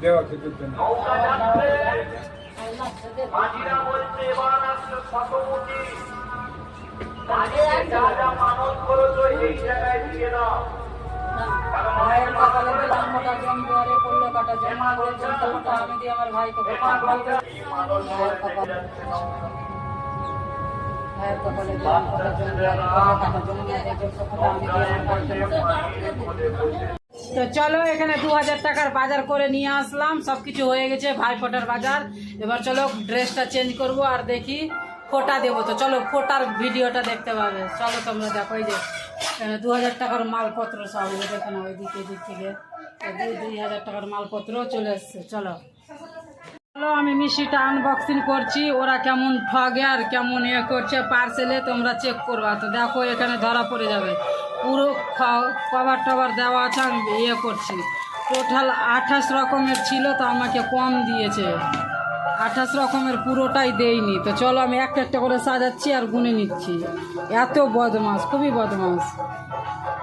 দেওয়া খেতে ভাইয়ের কপালে দিলাম মোটা জম দুয়ারে পড়লো কাটা জমা মোটা আমি দিয়ে আমার ভাইকে ভাইয়ের কপালে দিলাম মোটা জম দুয়ারে পড়লো কাটা জমা আমি দিয়ে আমার ভাইকে। তো চলো এখানে 2000 টাকার বাজার করে নিয়ে আসলাম, সবকিছু হয়ে গেছে ভাইফোঁটার বাজার। এবার চলো ড্রেসটা চেঞ্জ করব আর দেখি ফোঁটা দেবো। তো চলো ফোঁটার ভিডিওটা দেখতে পাবে, চলো তোমরা দেখো। এই যে 2000 টাকার মালপত্র সব দেখো না, ওই দিক থেকে 2000 টাকার মালপত্র চলে এসছে। চলো চলো আমি মিষ্টিটা আনবক্সিং করছি, ওরা কেমন ঠগে আর কেমন করছে পার্সেলে তোমরা চেক করবা। তো দেখো এখানে ধরা পড়ে যাবে, পুরো কভার টভার দেওয়া আছে। আমি করছি টোটাল 28 রকমের ছিল, তো আমাকে কম দিয়েছে। 28 রকমের পুরোটাই দেয়নি। তো চলো আমি একটা একটা করে সাজাচ্ছি আর গুনে নিচ্ছি। এত বদমাস, খুবই বদমাস।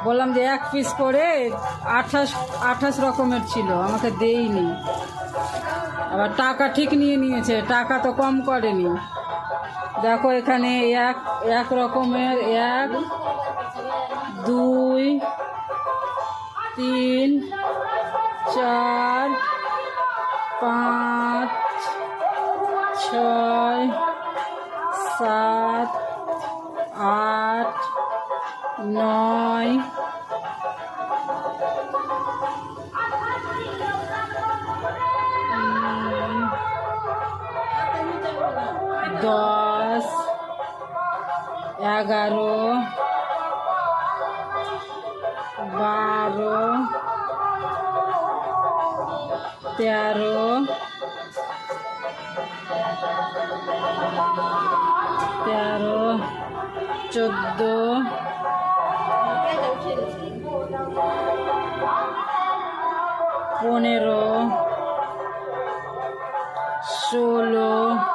বললাম যে 1 পিস করে 28 রকমের ছিল, আমাকে দেয়নি। আবার টাকা ঠিক নিয়ে নিয়েছে, টাকা তো কম করেনি। দেখো এখানে এক রকমের 1 2 3 4 5 6 7 8 9 10 11 12 13 14 15 16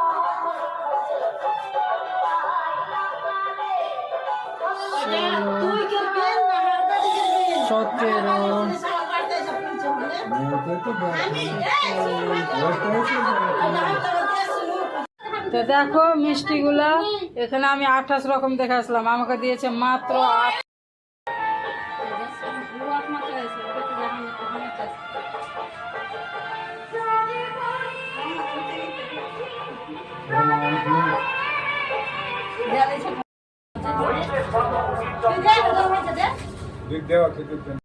তো দেখো মিষ্টিগুলা এখানে আমি 28 রকম দেখে আসলাম, আমাকে দিয়েছে মাত্র 8। দেওয়া খেতে